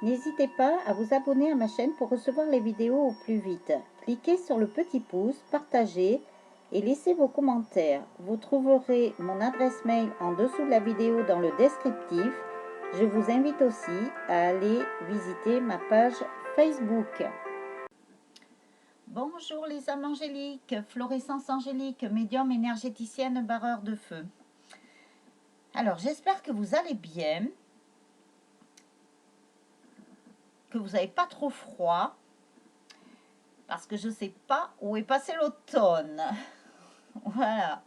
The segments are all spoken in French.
N'hésitez pas à vous abonner à ma chaîne pour recevoir les vidéos au plus vite. Cliquez sur le petit pouce, partagez et laissez vos commentaires. Vous trouverez mon adresse mail en dessous de la vidéo dans le descriptif. Je vous invite aussi à aller visiter ma page Facebook. Bonjour les âmes angéliques, Florescence angélique, médium énergéticienne barreur de feu. Alors j'espère que vous allez bien, que vous n'avez pas trop froid, parce que je ne sais pas où est passé l'automne. Voilà.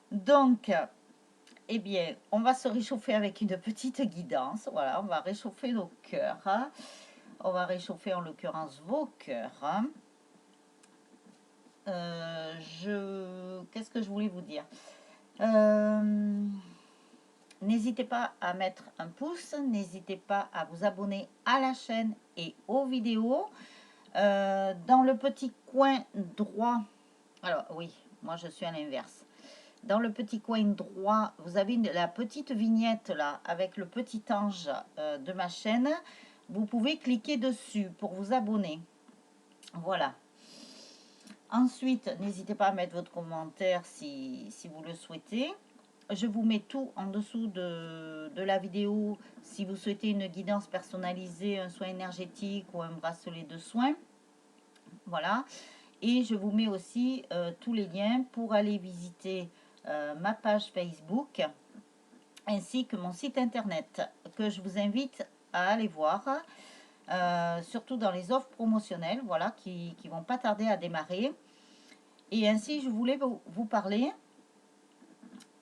Donc, eh bien, on va se réchauffer avec une petite guidance. Voilà, on va réchauffer nos cœurs. Hein. On va réchauffer en l'occurrence vos cœurs. Hein. Qu'est-ce que je voulais vous dire? N'hésitez pas à mettre un pouce, n'hésitez pas à vous abonner à la chaîne et aux vidéos. Dans le petit coin droit, alors oui, moi je suis à l'inverse. Dans le petit coin droit, vous avez la petite vignette là, avec le petit ange de ma chaîne. Vous pouvez cliquer dessus pour vous abonner. Voilà. Ensuite, n'hésitez pas à mettre votre commentaire si vous le souhaitez. Je vous mets tout en dessous de la vidéo si vous souhaitez une guidance personnalisée, un soin énergétique ou un bracelet de soins. Voilà. Et je vous mets aussi tous les liens pour aller visiter ma page Facebook ainsi que mon site internet que je vous invite à aller voir, surtout dans les offres promotionnelles, voilà, qui vont pas tarder à démarrer. Et ainsi, je voulais vous parler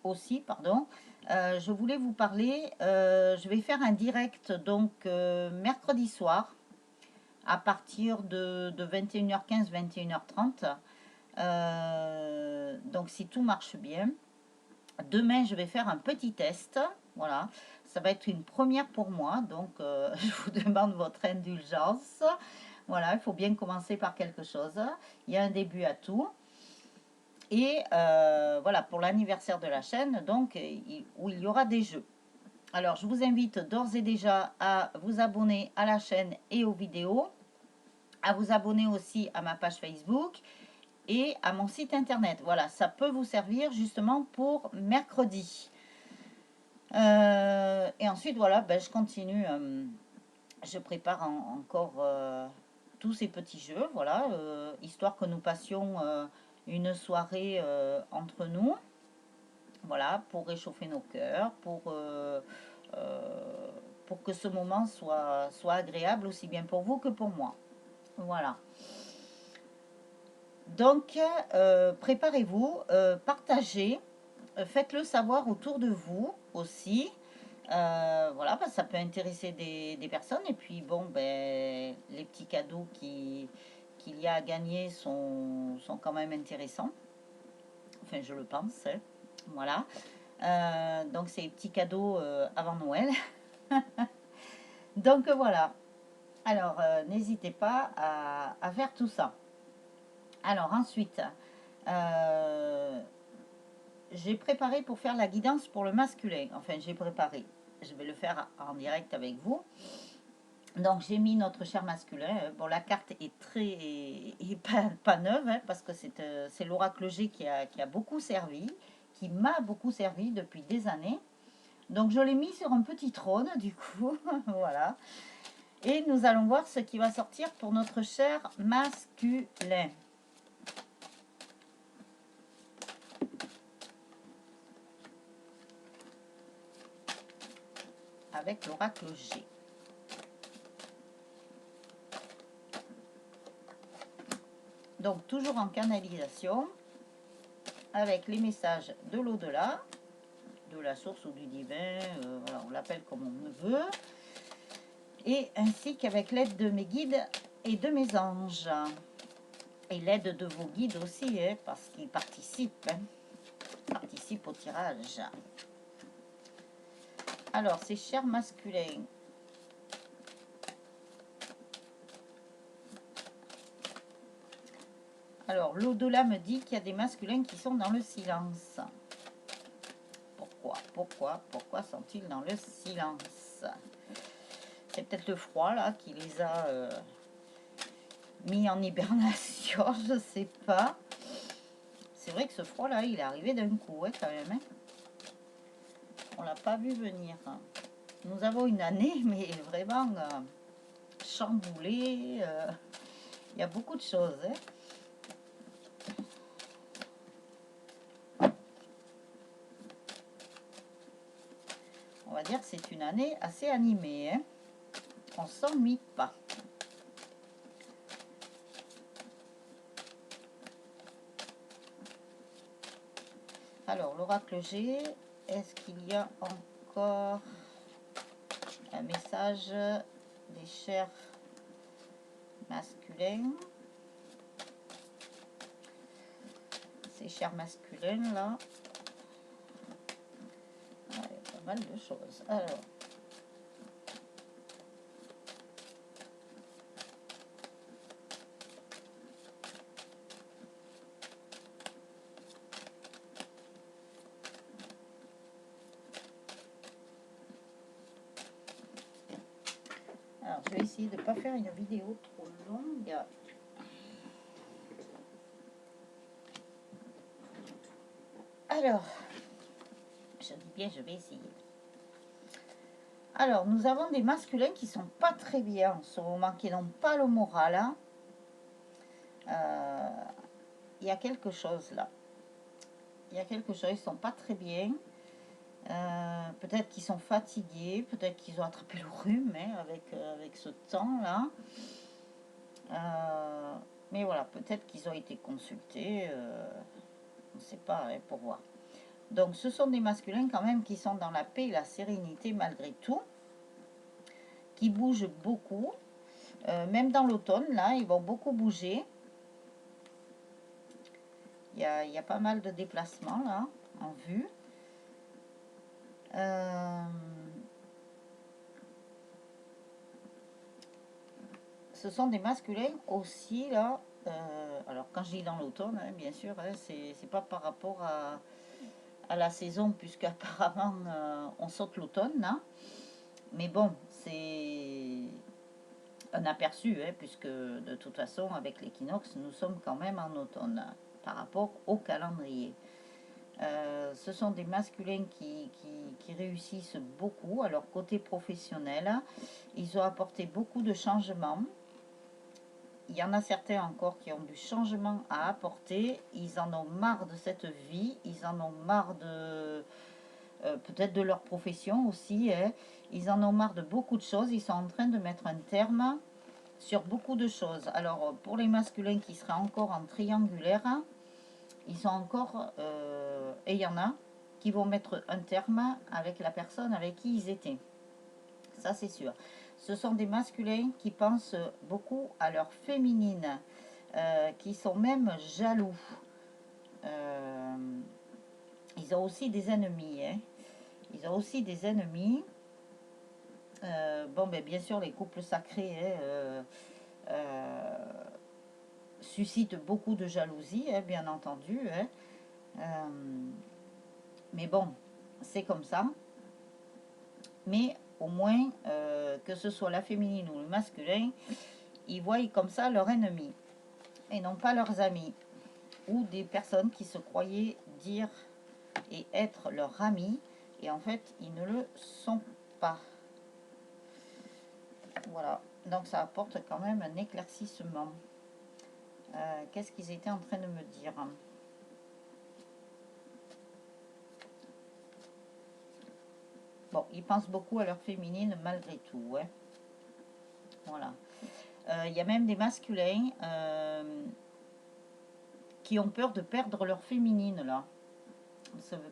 aussi, pardon, je voulais vous parler, je vais faire un direct donc mercredi soir à partir de 21h15, 21h30. Donc si tout marche bien, demain je vais faire un petit test. Voilà, ça va être une première pour moi, donc je vous demande votre indulgence. Voilà, il faut bien commencer par quelque chose. Il y a un début à tout. Et voilà, pour l'anniversaire de la chaîne, donc où il y aura des jeux. Alors je vous invite d'ores et déjà à vous abonner à la chaîne et aux vidéos, à vous abonner aussi à ma page Facebook et à mon site internet. Voilà, ça peut vous servir justement pour mercredi. Et ensuite, voilà, ben, je continue. Je prépare encore tous ces petits jeux, voilà, histoire que nous passions une soirée entre nous. Voilà, pour réchauffer nos cœurs, pour que ce moment soit agréable aussi bien pour vous que pour moi. Voilà. Donc, préparez-vous, partagez, faites-le savoir autour de vous aussi. Voilà, ça peut intéresser des personnes. Et puis, bon, ben, les petits cadeaux qu'il y a à gagner sont quand même intéressants. Enfin, je le pense. Hein. Voilà. Donc, c'est les petits cadeaux avant Noël. Donc, voilà. Alors, n'hésitez pas à faire tout ça. Alors, ensuite, j'ai préparé pour faire la guidance pour le masculin. Enfin, j'ai préparé. Je vais le faire en direct avec vous. Donc, j'ai mis notre cher masculin. Bon, la carte est pas neuve, hein, parce que c'est l'oracle G qui a beaucoup servi, qui m'a beaucoup servi depuis des années. Donc, je l'ai mis sur un petit trône, du coup. Voilà. Et nous allons voir ce qui va sortir pour notre cher masculin. Avec l'oracle G. Donc, toujours en canalisation, avec les messages de l'au-delà, de la source ou du divin, voilà, on l'appelle comme on veut, et ainsi qu'avec l'aide de mes guides et de mes anges. Et l'aide de vos guides aussi, hein, parce qu'ils participent au tirage. Alors, ces chers masculins, alors l'au-delà me dit qu'il y a des masculins qui sont dans le silence. Pourquoi sont-ils dans le silence? C'est peut-être le froid là qui les a mis en hibernation, je sais pas. C'est vrai que ce froid là, il est arrivé d'un coup, ouais, quand même. Hein. On l'a pas vu venir. Hein. Nous avons une année, mais vraiment chamboulée. Il y a beaucoup de choses. Hein. On va dire que c'est une année assez animée. Hein. On s'ennuie pas. Alors, l'oracle G, est-ce qu'il y a encore un message des chers masculins? Ces chers masculins là. Ah, il y a pas mal de choses. Alors, je vais essayer de ne pas faire une vidéo trop longue. Alors, je dis bien, je vais essayer. Alors, nous avons des masculins qui sont pas très bien en ce moment, qui n'ont pas le moral. Hein. Il y a quelque chose là. Il y a quelque chose, ils sont pas très bien. Peut-être qu'ils sont fatigués, peut-être qu'ils ont attrapé le rhume hein, avec ce temps-là. Mais voilà, peut-être qu'ils ont été consultés. On ne sait pas hein, pour voir. Donc ce sont des masculins quand même qui sont dans la paix et la sérénité malgré tout, qui bougent beaucoup, même dans l'automne là ils vont beaucoup bouger. Il y a pas mal de déplacements là en vue. Ce sont des masculins aussi là. Alors quand je dis dans l'automne hein, bien sûr hein, c'est pas par rapport à la saison puisqu'apparemment on saute l'automne hein. Mais bon, c'est un aperçu, hein, puisque de toute façon, avec l'équinoxe, nous sommes quand même en automne par rapport au calendrier. Ce sont des masculins qui réussissent beaucoup. Alors, côté professionnel, ils ont apporté beaucoup de changements. Il y en a certains encore qui ont du changement à apporter. Ils en ont marre de cette vie. Ils en ont marre de... peut-être de leur profession aussi. Hein. Ils en ont marre de beaucoup de choses. Ils sont en train de mettre un terme sur beaucoup de choses. Alors, pour les masculins qui seraient encore en triangulaire, ils sont encore... et il y en a qui vont mettre un terme avec la personne avec qui ils étaient. Ça, c'est sûr. Ce sont des masculins qui pensent beaucoup à leur féminine, qui sont même jaloux. Ils ont aussi des ennemis. Hein. Ils ont aussi des ennemis. Bon, ben, bien sûr, les couples sacrés hein, suscitent beaucoup de jalousie, hein, bien entendu. Hein. Mais bon, c'est comme ça. Mais au moins, que ce soit la féminine ou le masculin, ils voient comme ça leur ennemi et non pas leurs amis ou des personnes qui se croyaient dire et être leurs amis et en fait ils ne le sont pas. Voilà, donc ça apporte quand même un éclaircissement. Qu'est-ce qu'ils étaient en train de me dire? Bon, ils pensent beaucoup à leur féminine malgré tout. Hein. Voilà. Il y a même des masculins qui ont peur de perdre leur féminine là.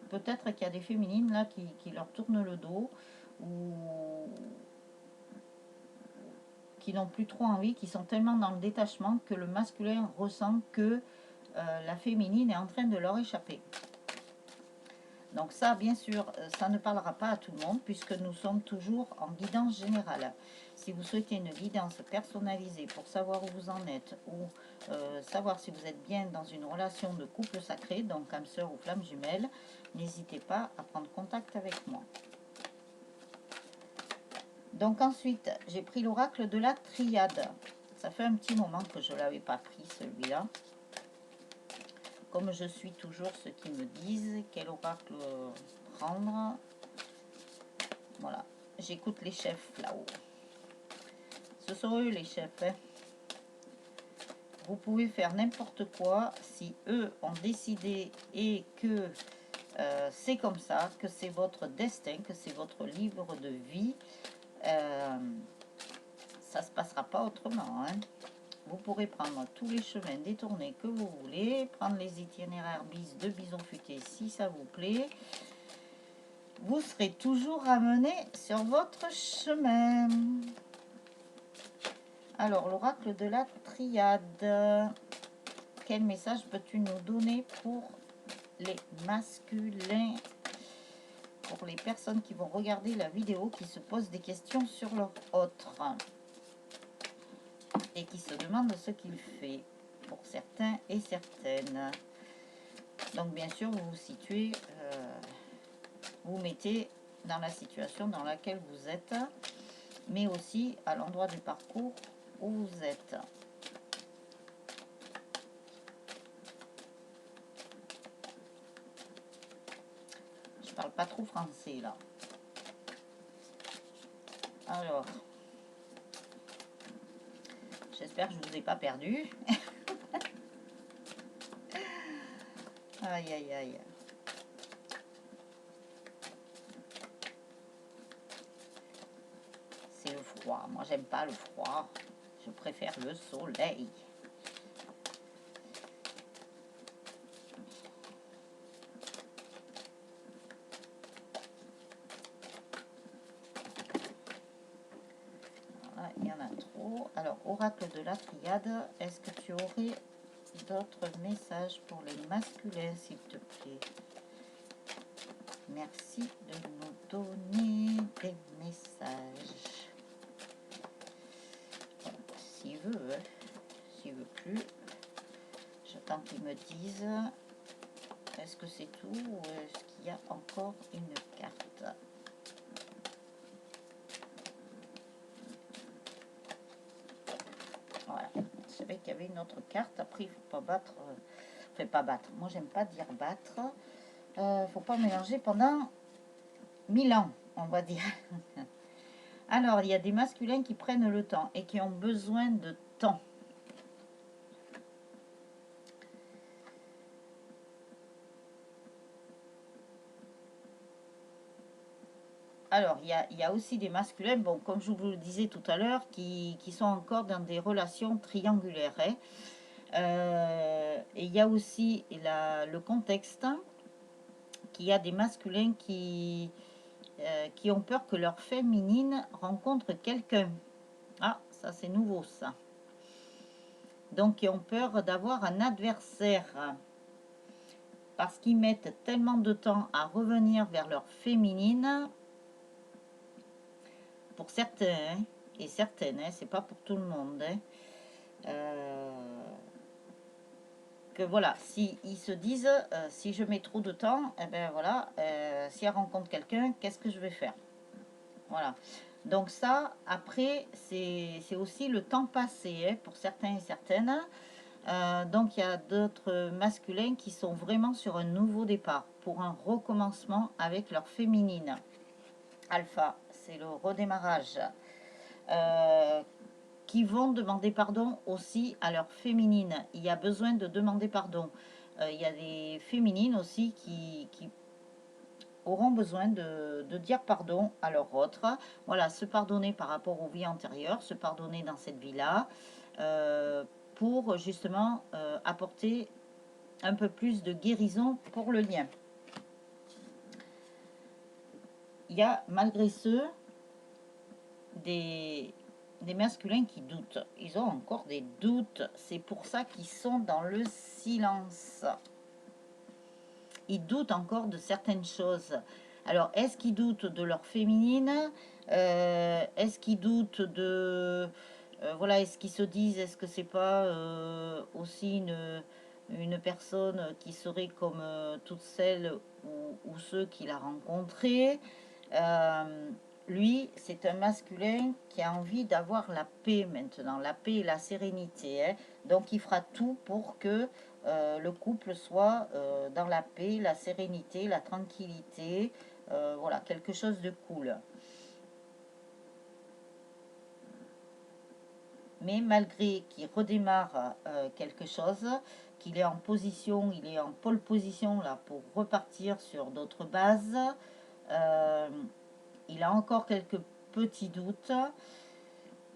Peut-être qu'il y a des féminines là qui leur tournent le dos ou qui n'ont plus trop envie, qui sont tellement dans le détachement que le masculin ressent que la féminine est en train de leur échapper. Donc ça, bien sûr, ça ne parlera pas à tout le monde puisque nous sommes toujours en guidance générale. Si vous souhaitez une guidance personnalisée pour savoir où vous en êtes ou savoir si vous êtes bien dans une relation de couple sacré, donc âme sœur ou flamme jumelle, n'hésitez pas à prendre contact avec moi. Donc ensuite, j'ai pris l'oracle de la triade. Ça fait un petit moment que je ne l'avais pas pris, celui-là. Comme je suis toujours ceux qui me disent quel oracle prendre. Voilà, j'écoute les chefs là-haut. Ce sont eux les chefs. Hein. Vous pouvez faire n'importe quoi si eux ont décidé et que c'est comme ça, que c'est votre destin, que c'est votre livre de vie. Ça ne se passera pas autrement. Hein. Vous pourrez prendre tous les chemins détournés que vous voulez, prendre les itinéraires bis de Bison Futé si ça vous plaît. Vous serez toujours ramené sur votre chemin. Alors, l'oracle de la triade. Quel message peux-tu nous donner pour les masculins, pour les personnes qui vont regarder la vidéo, qui se posent des questions sur leur autre et qui se demandent ce qu'il fait pour certains et certaines. Donc bien sûr, vous vous situez, vous mettez dans la situation dans laquelle vous êtes, mais aussi à l'endroit du parcours où vous êtes. Je parle pas trop français là. Alors, j'espère que je vous ai pas perdu. Aïe aïe aïe. C'est le froid. Moi, j'aime pas le froid. Je préfère le soleil. Voilà, il y en a trop. Alors, oracle de la triade, est-ce que tu aurais d'autres messages pour les masculins, s'il te plaît? Merci de nous donner des messages. S'il veut, hein. S'il veut plus, j'attends qu'il me dise. Est-ce que c'est tout ou est-ce qu'il y a encore une carte? Voilà, je savais qu'il y avait une autre carte. Après, il ne faut pas battre. Enfin, pas battre. Moi, j'aime pas dire battre. Faut pas mélanger pendant 1000 ans, on va dire. Alors, il y a des masculins qui prennent le temps et qui ont besoin de temps. Alors, il y a aussi des masculins, bon, comme je vous le disais tout à l'heure, qui sont encore dans des relations triangulaires. Hein. Et il y a aussi le contexte qu'il y a des masculins qui ont peur que leur féminine rencontre quelqu'un. Ah, ça c'est nouveau ça. Donc, qui ont peur d'avoir un adversaire. Parce qu'ils mettent tellement de temps à revenir vers leur féminine. Pour certains, hein, et certaines, hein, c'est pas pour tout le monde. Hein, que voilà, si ils se disent, si je mets trop de temps, eh ben voilà, si elle rencontre quelqu'un, qu'est-ce que je vais faire? Voilà. Donc ça, après, c'est aussi le temps passé hein, pour certains et certaines. Donc il y a d'autres masculins qui sont vraiment sur un nouveau départ, pour un recommencement avec leur féminine. Alpha, c'est le redémarrage. Qui vont demander pardon aussi à leur féminine. Il y a besoin de demander pardon. Il y a des féminines aussi qui auront besoin de dire pardon à leur autre. Voilà, se pardonner par rapport aux vies antérieures, se pardonner dans cette vie-là, pour justement apporter un peu plus de guérison pour le lien. Il y a malgré ce des masculins qui doutent. Ils ont encore des doutes. C'est pour ça qu'ils sont dans le silence. Ils doutent encore de certaines choses. Alors, est-ce qu'ils doutent de leur féminine? Est-ce qu'ils doutent de... voilà, est-ce qu'ils se disent, est-ce que c'est pas aussi une personne qui serait comme toutes celles ou ceux qu'il a rencontrés? lui, c'est un masculin qui a envie d'avoir la paix maintenant, la paix et la sérénité, hein. Donc, il fera tout pour que le couple soit dans la paix, la sérénité, la tranquillité, voilà, quelque chose de cool. Mais malgré qu'il redémarre quelque chose, qu'il est en position, il est en pole position là pour repartir sur d'autres bases, euh, il a encore quelques petits doutes,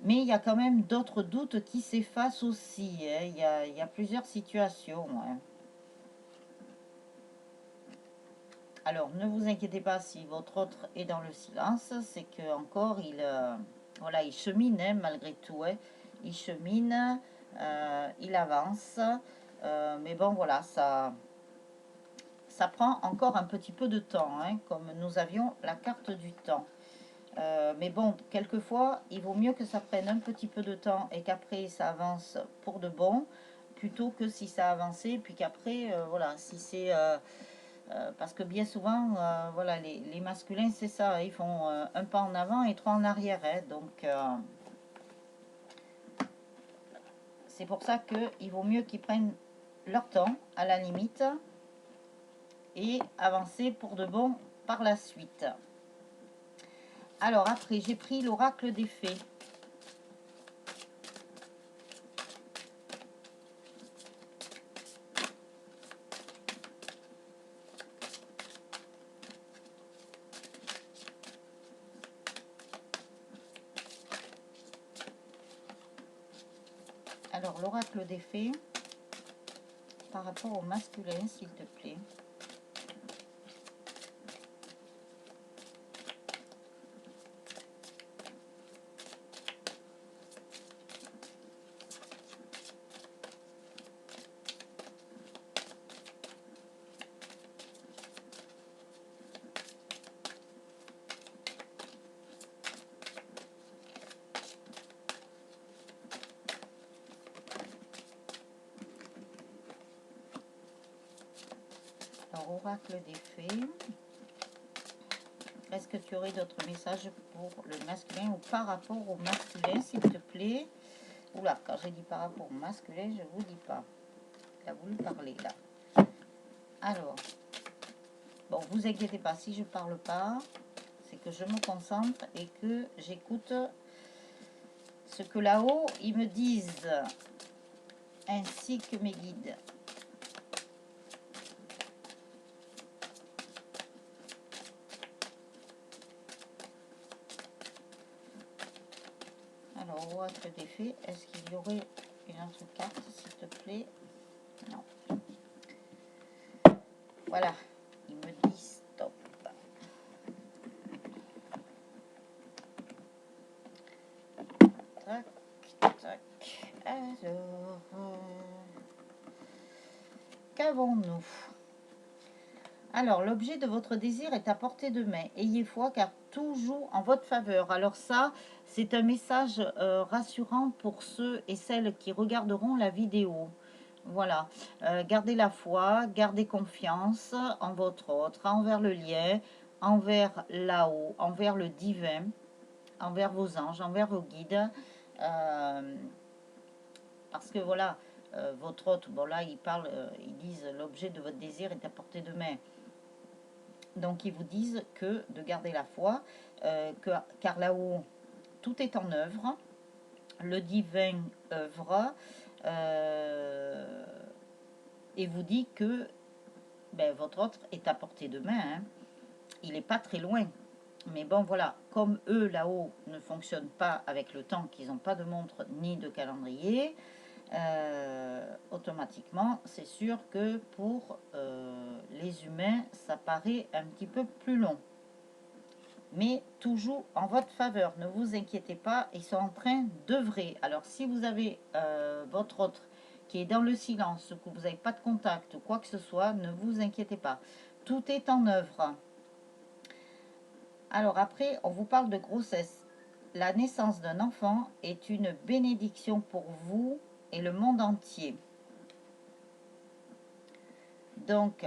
mais il y a quand même d'autres doutes qui s'effacent aussi, hein. Il y a plusieurs situations, hein. Alors, ne vous inquiétez pas si votre autre est dans le silence, c'est que encore voilà, il chemine, hein, malgré tout, hein. Il chemine, il avance, mais bon, voilà, ça prend encore un petit peu de temps, hein, comme nous avions la carte du temps. Mais bon, quelquefois, il vaut mieux que ça prenne un petit peu de temps et qu'après ça avance pour de bon, plutôt que si ça a avancé, puis qu'après, voilà, si c'est... parce que bien souvent, voilà, les masculins, c'est ça, ils font un pas en avant et trois en arrière, hein. Donc, c'est pour ça qu'il vaut mieux qu'ils prennent leur temps, à la limite, et avancer pour de bon par la suite. Alors après, j'ai pris l'oracle des fées. Alors, l'oracle des fées, par rapport au masculin, s'il te plaît. Alors, oracle des fées. Est-ce que tu aurais d'autres messages pour le masculin ou par rapport au masculin, s'il te plaît? Oula, quand j'ai dit par rapport au masculin, je vous dis pas. Il a voulu parler, là. Alors, bon, vous inquiétez pas, si je parle pas, c'est que je me concentre et que j'écoute ce que là-haut, ils me disent, ainsi que mes guides. Alors, oracle des fées, est-ce qu'il y aurait une autre carte, s'il te plaît? Non. Voilà, il me dit stop. Tac, tac. Alors, qu'avons-nous? Alors, l'objet de votre désir est à portée de main. Ayez foi car tout joue en votre faveur. Alors ça, c'est un message rassurant pour ceux et celles qui regarderont la vidéo. Voilà. Gardez la foi, gardez confiance en votre autre, envers le lien, envers là-haut, envers le divin, envers vos anges, envers vos guides. Parce que voilà, votre autre, bon là, ils disent l'objet de votre désir est à portée de main. Donc, ils vous disent que de garder la foi, car là-haut, tout est en œuvre, le divin œuvre, et vous dit que votre autre est à portée de main, hein. Il n'est pas très loin. Mais bon, voilà, comme eux, là-haut, ne fonctionnent pas avec le temps, qu'ils n'ont pas de montre ni de calendrier, automatiquement, c'est sûr que pour les humains, ça paraît un petit peu plus long. Mais toujours en votre faveur, ne vous inquiétez pas, ils sont en train d'œuvrer. Alors si vous avez votre autre qui est dans le silence, que vous n'avez pas de contact ou quoi que ce soit, ne vous inquiétez pas. Tout est en œuvre. Alors après, on vous parle de grossesse. La naissance d'un enfant est une bénédiction pour vous et le monde entier. Donc,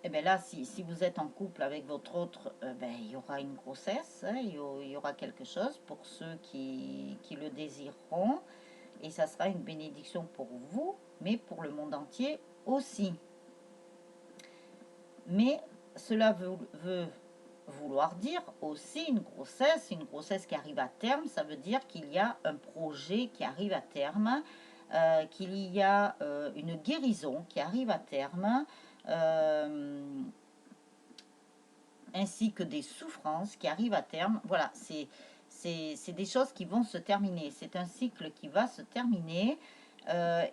Et bien là, si vous êtes en couple avec votre autre, ben, il y aura une grossesse, hein, il y aura quelque chose pour ceux qui le désireront. Et ça sera une bénédiction pour vous, mais pour le monde entier aussi. Mais cela veut vouloir dire aussi une grossesse qui arrive à terme. Ça veut dire qu'il y a un projet qui arrive à terme, qu'il y a une guérison qui arrive à terme, ainsi que des souffrances qui arrivent à terme. Voilà, c'est des choses qui vont se terminer. C'est un cycle qui va se terminer.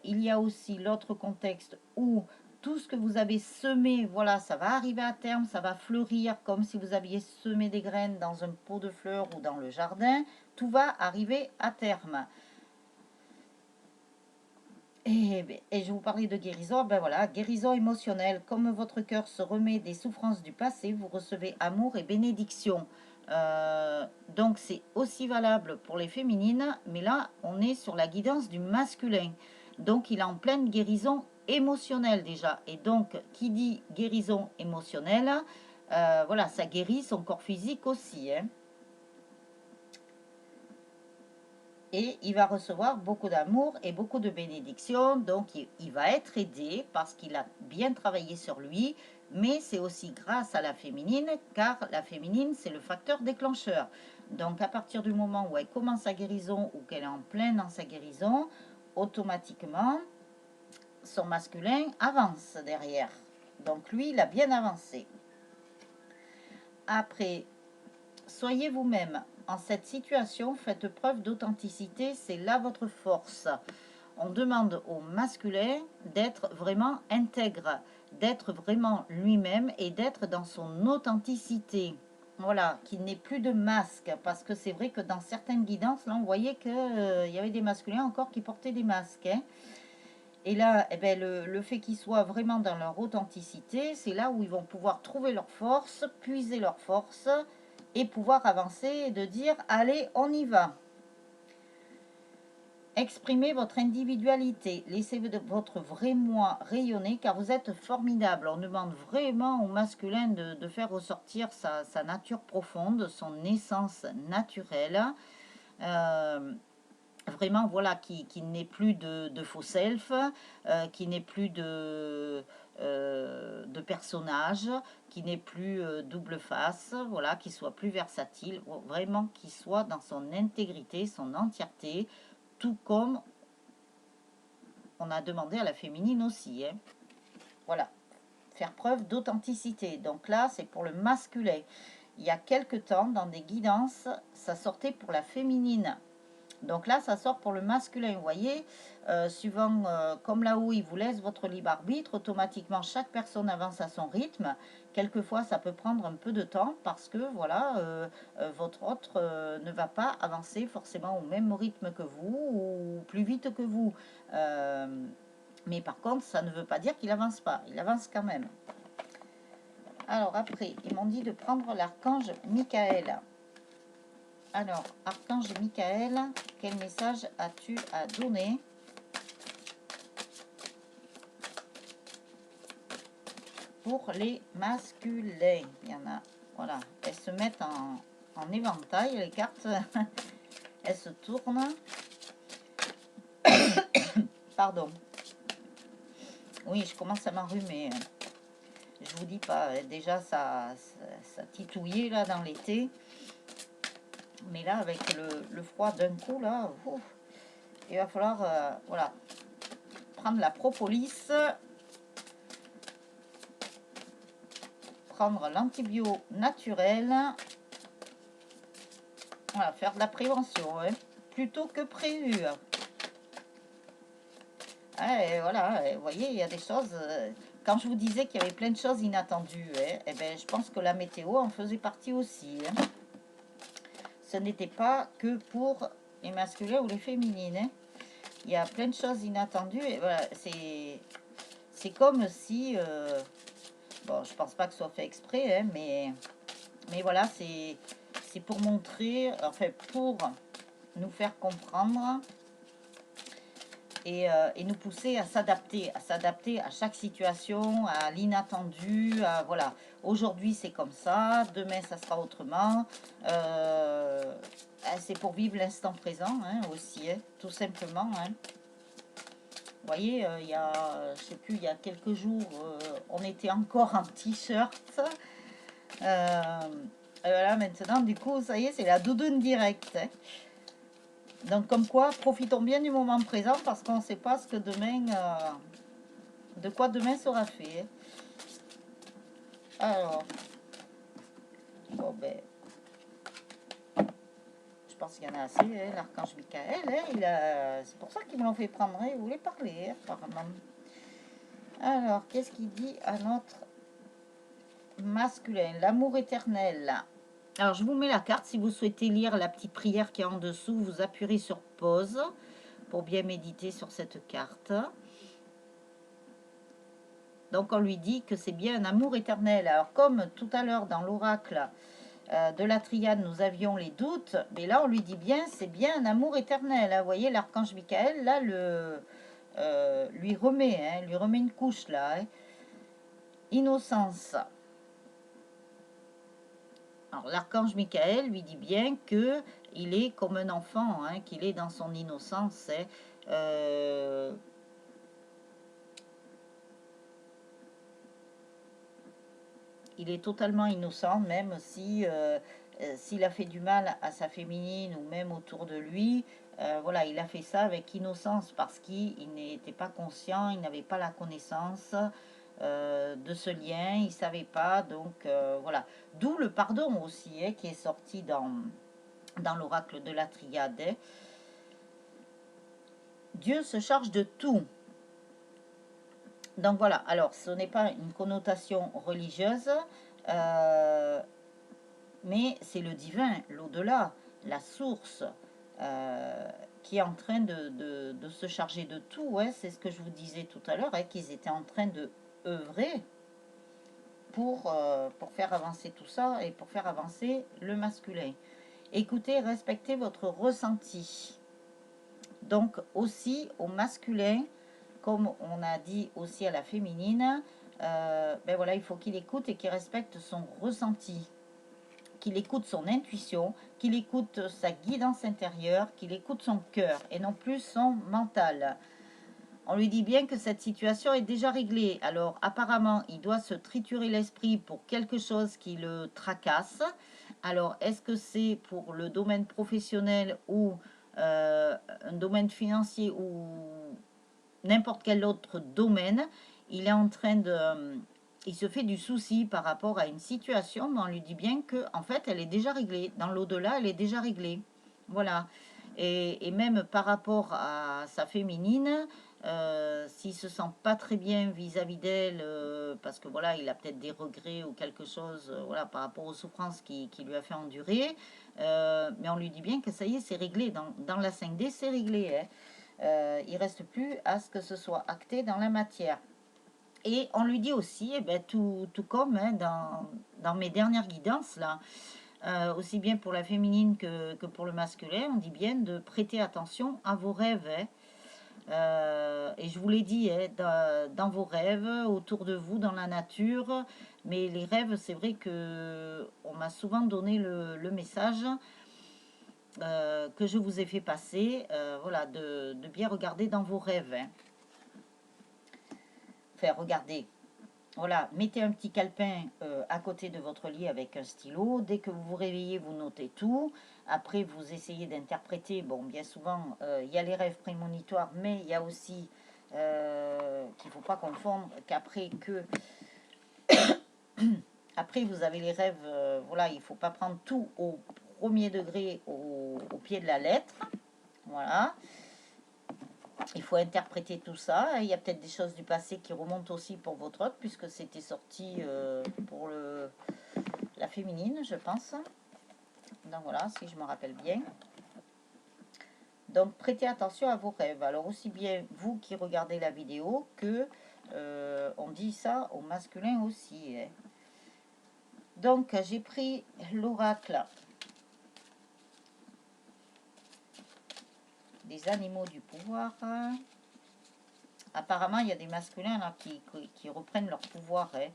Il y a aussi l'autre contexte où tout ce que vous avez semé, voilà, ça va arriver à terme, ça va fleurir comme si vous aviez semé des graines dans un pot de fleurs ou dans le jardin. Tout va arriver à terme. Et je vous parlais de guérison, ben voilà, guérison émotionnelle. Comme votre cœur se remet des souffrances du passé, vous recevez amour et bénédiction. Donc c'est aussi valable pour les féminines, mais là on est sur la guidance du masculin. Donc il est en pleine guérison émotionnelle déjà. Et donc qui dit guérison émotionnelle, voilà, ça guérit son corps physique aussi, hein. Et il va recevoir beaucoup d'amour et beaucoup de bénédictions. Donc, il va être aidé parce qu'il a bien travaillé sur lui. Mais c'est aussi grâce à la féminine, car la féminine, c'est le facteur déclencheur. Donc, à partir du moment où elle commence sa guérison ou qu'elle est en plein dans sa guérison, automatiquement, son masculin avance derrière. Donc, lui, il a bien avancé. Après, soyez vous-même. En cette situation, faites preuve d'authenticité, c'est là votre force. On demande au masculin d'être vraiment intègre, d'être vraiment lui-même et d'être dans son authenticité. Voilà, qu'il n'ait plus de masque, parce que c'est vrai que dans certaines guidances, là, on voyait qu'il y avait des masculins encore qui portaient des masques, hein. Et là, eh ben, le fait qu'ils soient vraiment dans leur authenticité, c'est là où ils vont pouvoir trouver leur force, puiser leur force et pouvoir avancer et de dire « Allez, on y va ». Exprimez votre individualité, laissez votre vrai moi rayonner car vous êtes formidable. On demande vraiment au masculin de faire ressortir sa nature profonde, son essence naturelle. Vraiment, voilà, qui n'ait plus de faux self, qui n'ait plus de personnage, qui n'ait plus double face, voilà, qui soit plus versatile, vraiment qui soit dans son intégrité, son entièreté, tout comme on a demandé à la féminine aussi, hein. Voilà, faire preuve d'authenticité. Donc là, c'est pour le masculin. Il y a quelque temps, dans des guidances, ça sortait pour la féminine. Donc là, ça sort pour le masculin, vous voyez, suivant, comme là-haut, il vous laisse votre libre arbitre, automatiquement, chaque personne avance à son rythme. Quelquefois, ça peut prendre un peu de temps parce que, voilà, votre autre ne va pas avancer forcément au même rythme que vous ou plus vite que vous. Mais par contre, ça ne veut pas dire qu'il avance pas, il avance quand même. Alors après, ils m'ont dit de prendre l'archange Michael. Alors, archange Michael, quel message as-tu à donner pour les masculins? Il y en a, voilà, elles se mettent en éventail, les cartes, elles se tournent. Pardon. Oui, je commence à m'enrhumer. Je vous dis pas, déjà ça titouillait là dans l'été. Mais là, avec le froid d'un coup, là, ouf, il va falloir, voilà, prendre la propolis, prendre l'antibio naturel, voilà, faire de la prévention, hein, plutôt que prévu. Et voilà, vous voyez, il y a des choses, quand je vous disais qu'il y avait plein de choses inattendues, hein, et ben, je pense que la météo en faisait partie aussi, hein. Ce n'était pas que pour les masculins ou les féminines, hein. Il y a plein de choses inattendues, et voilà, c'est comme si... bon, je pense pas que ce soit fait exprès, hein, mais voilà, c'est pour montrer, enfin, pour nous faire comprendre et nous pousser à s'adapter à chaque situation, à l'inattendu, voilà. Aujourd'hui c'est comme ça, demain ça sera autrement. C'est pour vivre l'instant présent hein, aussi, hein, tout simplement. Hein. Vous voyez, il y a, je sais plus, il y a quelques jours, on était encore en t-shirt. Voilà, maintenant, du coup, ça y est, c'est la doudoune directe. Hein. Donc, comme quoi, profitons bien du moment présent parce qu'on ne sait pas ce que demain, de quoi demain sera fait. Alors, bon, ben, je pense qu'il y en a assez. Hein, l'archange Michael, hein, c'est pour ça qu'ils me l'ont fait prendre. Hein, il voulait parler, hein, apparemment. Alors, qu'est-ce qu'il dit à notre masculin? L'amour éternel. Alors, je vous mets la carte. Si vous souhaitez lire la petite prière qui est en dessous, vous appuierez sur pause pour bien méditer sur cette carte. Donc, on lui dit que c'est bien un amour éternel. Alors, comme tout à l'heure dans l'oracle de la triade, nous avions les doutes, mais là, on lui dit bien, c'est bien un amour éternel. Hein. Vous voyez, l'archange Michael, là, lui remet une couche, là. Hein. Innocence. Alors, l'archange Michael lui dit bien que il est comme un enfant, hein, qu'il est dans son innocence. Hein. Il est totalement innocent, même si s'il a fait du mal à sa féminine ou même autour de lui. Voilà, il a fait ça avec innocence parce qu'il n'était pas conscient, il n'avait pas la connaissance de ce lien, il ne savait pas. Donc voilà, d'où le pardon aussi hein, qui est sorti dans l'oracle de la triade. Hein. Dieu se charge de tout. Donc voilà, alors ce n'est pas une connotation religieuse, mais c'est le divin, l'au-delà, la source, qui est en train de se charger de tout. Ouais, c'est ce que je vous disais tout à l'heure, hein, qu'ils étaient en train de œuvrer pour faire avancer tout ça et pour faire avancer le masculin. Écoutez, respectez votre ressenti. Donc aussi au masculin, comme on a dit aussi à la féminine, ben voilà, il faut qu'il écoute et qu'il respecte son ressenti, qu'il écoute son intuition, qu'il écoute sa guidance intérieure, qu'il écoute son cœur et non plus son mental. On lui dit bien que cette situation est déjà réglée. Alors apparemment, il doit se triturer l'esprit pour quelque chose qui le tracasse. Alors est-ce que c'est pour le domaine professionnel ou un domaine financier ou n'importe quel autre domaine? Il est en train de... il se fait du souci par rapport à une situation, mais on lui dit bien que en fait, elle est déjà réglée. Dans l'au-delà, elle est déjà réglée. Voilà. Et même par rapport à sa féminine, s'il se sent pas très bien vis-à-vis d'elle, parce que voilà, il a peut-être des regrets ou quelque chose, voilà, par rapport aux souffrances qui lui a fait endurer, mais on lui dit bien que ça y est, c'est réglé. Dans la 5D, c'est réglé. Hein. Il reste plus à ce que ce soit acté dans la matière. Et on lui dit aussi, eh ben, tout comme hein, dans mes dernières guidances, là, aussi bien pour la féminine que pour le masculin, on dit bien de prêter attention à vos rêves. Hein. Et je vous l'ai dit, hein, dans vos rêves, autour de vous, dans la nature. Mais les rêves, c'est vrai que on m'a souvent donné le message que je vous ai fait passer, voilà, de bien regarder dans vos rêves. Hein. Enfin, regardez. Voilà, mettez un petit calepin à côté de votre lit avec un stylo. Dès que vous vous réveillez, vous notez tout. Après, vous essayez d'interpréter. Bon, bien souvent, il y a les rêves prémonitoires, mais il y a aussi qu'il ne faut pas confondre qu'après après, vous avez les rêves. Voilà, il ne faut pas prendre tout au premier degré, au pied de la lettre. Voilà. Il faut interpréter tout ça. Il y a peut-être des choses du passé qui remontent aussi pour votre autre, puisque c'était sorti pour la féminine, je pense. Donc voilà, si je me rappelle bien. Donc prêtez attention à vos rêves. Alors aussi bien vous qui regardez la vidéo que on dit ça au masculin aussi. Hein. Donc j'ai pris l'oracle des animaux du pouvoir. apparemment, il y a des masculins là, qui reprennent leur pouvoir. Hein.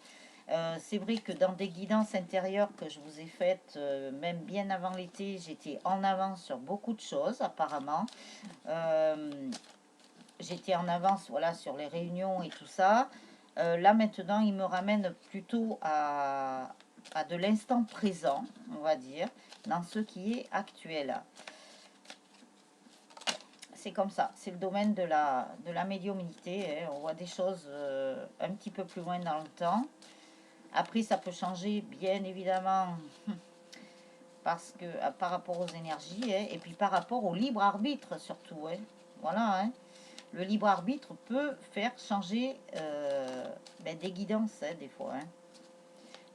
C'est vrai que dans des guidances intérieures que je vous ai faites, même bien avant l'été, j'étais en avance sur beaucoup de choses, apparemment. J'étais en avance, voilà, sur les réunions et tout ça. Là, maintenant, il me ramène plutôt à de l'instant présent, on va dire, dans ce qui est actuel. C'est comme ça, c'est le domaine de la médiumnité. Hein. On voit des choses un petit peu plus loin dans le temps. Après, ça peut changer, bien évidemment, parce que par rapport aux énergies, hein, et puis par rapport au libre arbitre surtout. Hein. Voilà, hein. Le libre arbitre peut faire changer des guidances, hein, des fois. Hein.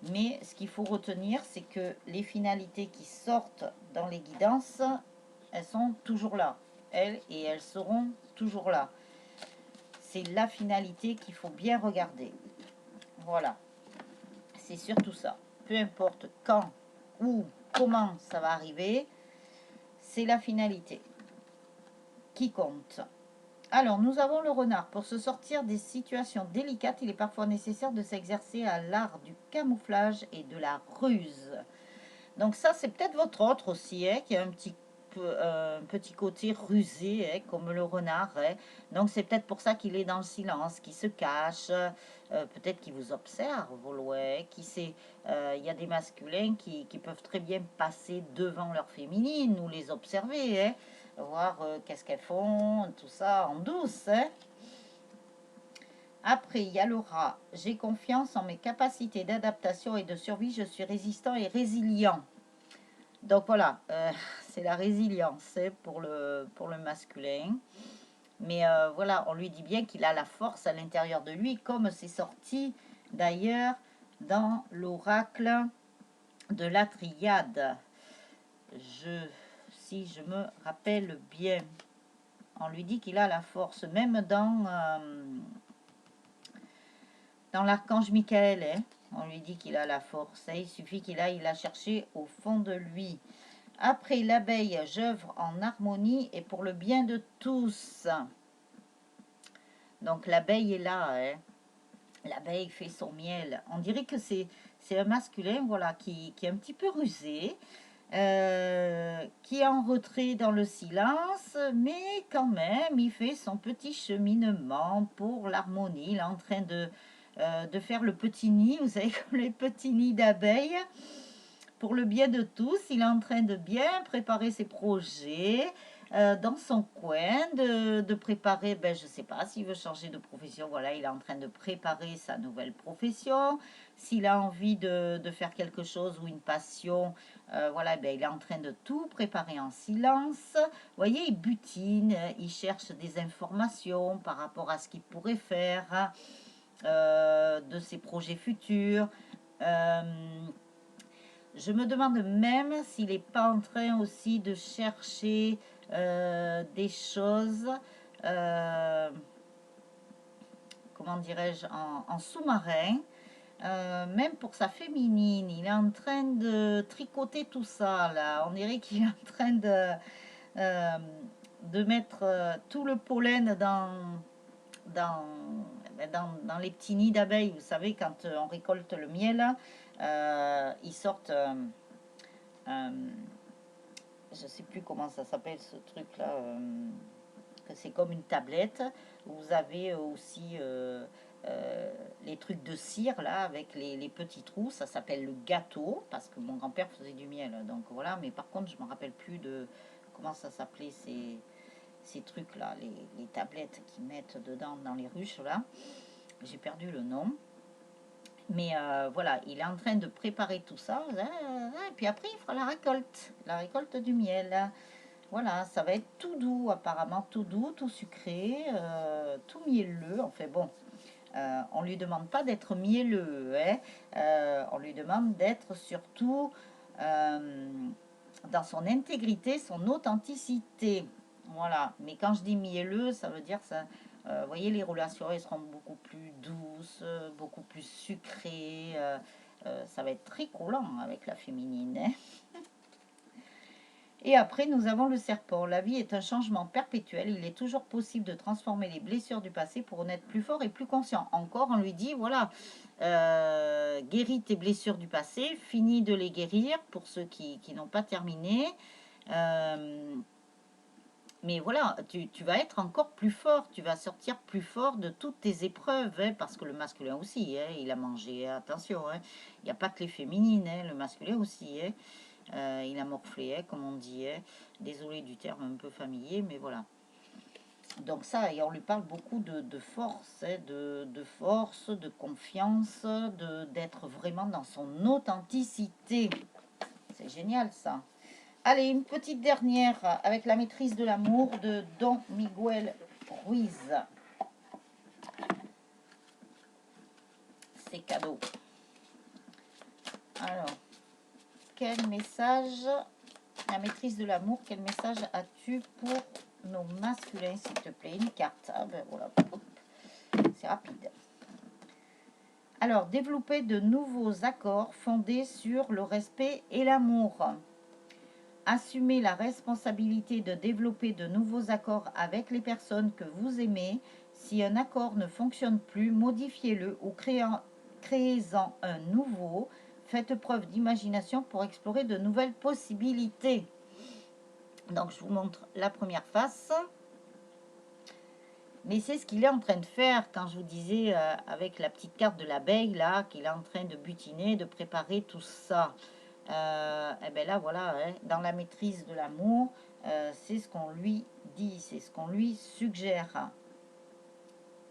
Mais ce qu'il faut retenir, c'est que les finalités qui sortent dans les guidances, elles sont toujours là. Elles, et elles seront toujours là. C'est la finalité qu'il faut bien regarder. Voilà. C'est surtout ça. Peu importe quand, où, comment ça va arriver, c'est la finalité qui compte. Alors, nous avons le renard. Pour se sortir des situations délicates, il est parfois nécessaire de s'exercer à l'art du camouflage et de la ruse. Donc ça, c'est peut-être votre autre aussi, hein, qui a un petit côté rusé, hein, comme le renard. Hein. Donc c'est peut-être pour ça qu'il est dans le silence, qu'il se cache, peut-être qu'il vous observe au loin, qui sait. Il y a des masculins qui peuvent très bien passer devant leur féminine ou les observer, hein, voir qu'est-ce qu'elles font, tout ça en douce. Hein. Après, il y a le rat. J'ai confiance en mes capacités d'adaptation et de survie. Je suis résistant et résilient. Donc voilà, c'est la résilience hein, pour le masculin. Mais voilà, on lui dit bien qu'il a la force à l'intérieur de lui, comme c'est sorti d'ailleurs dans l'oracle de la triade. Si je me rappelle bien, on lui dit qu'il a la force, même dans l'archange Michael. Hein, on lui dit qu'il a la force. Hein, il suffit qu'il aille la chercher au fond de lui. Après l'abeille, j'œuvre en harmonie et pour le bien de tous. Donc l'abeille est là. Hein. L'abeille fait son miel. On dirait que c'est un masculin voilà, qui est un petit peu rusé, qui est en retrait dans le silence, mais quand même, il fait son petit cheminement pour l'harmonie. Il est en train de faire le petit nid, vous savez, comme les petits nids d'abeilles. Pour le bien de tous, il est en train de bien préparer ses projets dans son coin, de préparer, je ne sais pas, s'il veut changer de profession, voilà, il est en train de préparer sa nouvelle profession. S'il a envie de faire quelque chose ou une passion, voilà, il est en train de tout préparer en silence. Vous voyez, il butine, il cherche des informations par rapport à ce qu'il pourrait faire, de ses projets futurs. Je me demande même s'il n'est pas en train aussi de chercher des choses, comment dirais-je, en sous-marin, même pour sa féminine. Il est en train de tricoter tout ça, là. On dirait qu'il est en train de mettre tout le pollen dans, dans les petits nids d'abeilles. Vous savez, quand on récolte le miel, ils sortent je sais plus comment ça s'appelle ce truc là, que c'est comme une tablette. Vous avez aussi les trucs de cire là avec les petits trous, ça s'appelle le gâteau parce que mon grand-père faisait du miel, donc voilà. Mais par contre, je me rappelle plus de comment ça s'appelait ces trucs là, les tablettes qu'ils mettent dedans dans les ruches là. J'ai perdu le nom. Mais voilà, il est en train de préparer tout ça. Et puis après, il fera la récolte du miel. Voilà, ça va être tout doux, apparemment, tout doux, tout sucré, tout mielleux. Enfin bon, on ne lui demande pas d'être mielleux, hein. On lui demande d'être surtout dans son intégrité, son authenticité. Voilà, mais quand je dis mielleux, ça veut dire ça. Vous voyez, les relations, elles seront beaucoup plus douces, beaucoup plus sucrées. Ça va être très collant avec la féminine. Hein. Et après, nous avons le serpent. La vie est un changement perpétuel. Il est toujours possible de transformer les blessures du passé pour en être plus fort et plus conscient. Encore, on lui dit, voilà, guéris tes blessures du passé, finis de les guérir pour ceux qui n'ont pas terminé. Mais voilà, tu vas être encore plus fort, tu vas sortir plus fort de toutes tes épreuves, hein, parce que le masculin aussi, hein, il a mangé, attention, hein, il n'y a pas que les féminines, hein, le masculin aussi, hein, il a morflé, hein, comme on dit, hein, désolé du terme un peu familier, mais voilà. Donc ça, et on lui parle beaucoup de force, hein, de force, de confiance, d'être vraiment dans son authenticité. C'est génial ça. Allez, une petite dernière avec la maîtrise de l'amour de Don Miguel Ruiz. C'est cadeau. Alors, quel message, la maîtrise de l'amour, quel message as-tu pour nos masculins, s'il te plaît? Une carte. Ah ben voilà, c'est rapide. Alors, développer de nouveaux accords fondés sur le respect et l'amour. Assumez la responsabilité de développer de nouveaux accords avec les personnes que vous aimez. Si un accord ne fonctionne plus, modifiez-le ou créez-en un nouveau. Faites preuve d'imagination pour explorer de nouvelles possibilités. Donc, je vous montre la première face. Mais c'est ce qu'il est en train de faire quand je vous disais avec la petite carte de l'abeille là, qu'il est en train de butiner, de préparer tout ça. Et bien là, voilà, hein, dans la maîtrise de l'amour, c'est ce qu'on lui dit, c'est ce qu'on lui suggère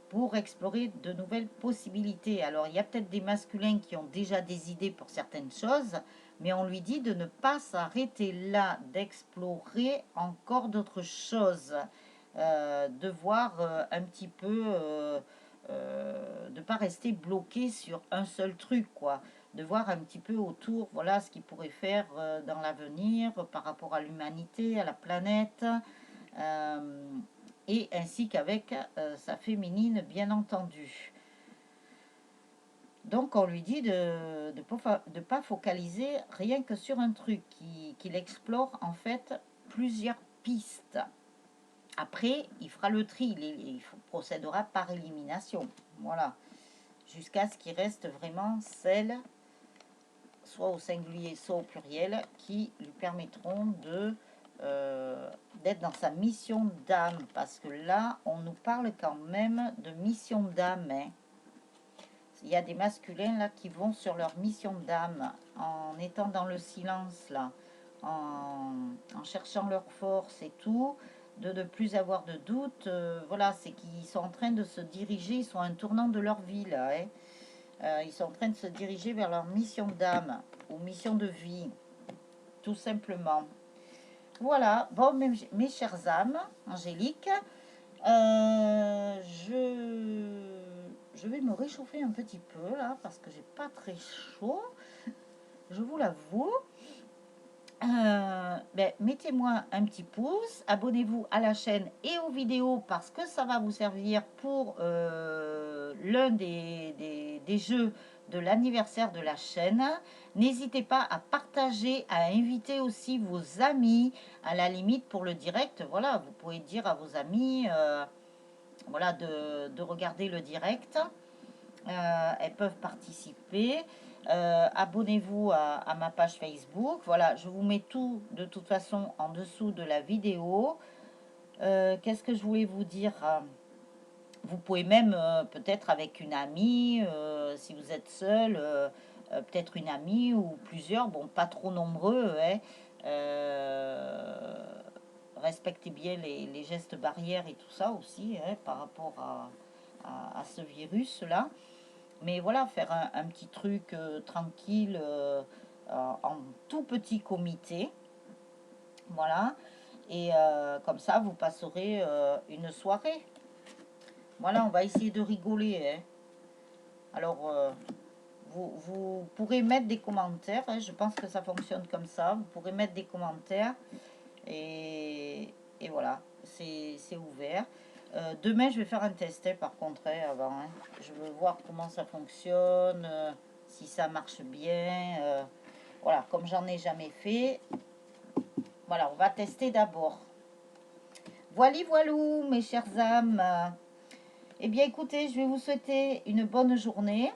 pour explorer de nouvelles possibilités. Alors, il y a peut-être des masculins qui ont déjà des idées pour certaines choses, mais on lui dit de ne pas s'arrêter là, d'explorer encore d'autres choses, de voir un petit peu, de ne pas rester bloqué sur un seul truc, quoi. De voir un petit peu autour, voilà, ce qu'il pourrait faire dans l'avenir par rapport à l'humanité, à la planète. Et ainsi qu'avec sa féminine, bien entendu. Donc on lui dit de ne pas focaliser rien que sur un truc, qu'il explore en fait plusieurs pistes. Après, il fera le tri, il procédera par élimination. Voilà. Jusqu'à ce qu'il reste vraiment celles, soit au singulier, soit au pluriel, qui lui permettront d'être dans sa mission d'âme. Parce que là, on nous parle quand même de mission d'âme. Hein. Il y a des masculins là qui vont sur leur mission d'âme en étant dans le silence là, en cherchant leur force et tout, de ne plus avoir de doute. Voilà, c'est qu'ils sont en train de se diriger, ils sont à un tournant de leur vie là. Hein. Ils sont en train de se diriger vers leur mission d'âme ou mission de vie, tout simplement. Voilà, bon, mes chères âmes angéliques, je vais me réchauffer un petit peu là parce que j'ai pas très chaud, je vous l'avoue. Mettez-moi un petit pouce, abonnez-vous à la chaîne et aux vidéos parce que ça va vous servir pour l'un des jeux de l'anniversaire de la chaîne. N'hésitez pas à partager, à inviter aussi vos amis, à la limite pour le direct. Voilà, vous pouvez dire à vos amis voilà, de regarder le direct. Elles peuvent participer. Abonnez-vous à ma page Facebook. Voilà, je vous mets tout de toute façon en dessous de la vidéo. Qu'est-ce que je voulais vous dire? Vous pouvez même peut-être avec une amie, si vous êtes seul, peut-être une amie ou plusieurs, bon pas trop nombreux, hein, respectez bien les gestes barrières et tout ça aussi, hein, par rapport à ce virus là. Mais voilà, faire un petit truc tranquille en tout petit comité. Voilà. Et comme ça, vous passerez une soirée. Voilà, on va essayer de rigoler. Hein. Alors, vous pourrez mettre des commentaires. Hein, je pense que ça fonctionne comme ça. Vous pourrez mettre des commentaires. Et voilà, c'est ouvert. Demain, je vais faire un test par contre avant. Hein. Je veux voir comment ça fonctionne, si ça marche bien. Voilà, comme j'en ai jamais fait. Voilà, on va tester d'abord. Voilà, voilou, mes chères âmes. Eh bien, écoutez, je vais vous souhaiter une bonne journée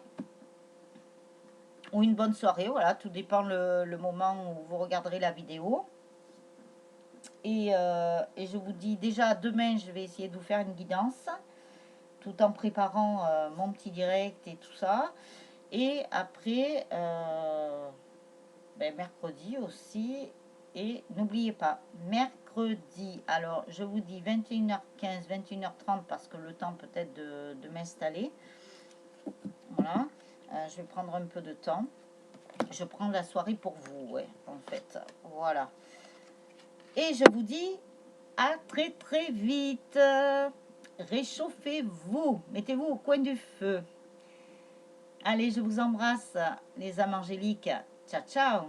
ou une bonne soirée. Voilà, tout dépend le moment où vous regarderez la vidéo. Et je vous dis déjà, demain, je vais essayer de vous faire une guidance tout en préparant mon petit direct et tout ça. Et après, mercredi aussi. Et n'oubliez pas, mercredi, alors je vous dis 21h15, 21h30 parce que le temps peut-être de m'installer. Voilà, je vais prendre un peu de temps. Je prends la soirée pour vous, ouais, en fait. Voilà. Et je vous dis à très très vite. Réchauffez-vous, mettez-vous au coin du feu. Allez, je vous embrasse, les âmes angéliques. Ciao, ciao.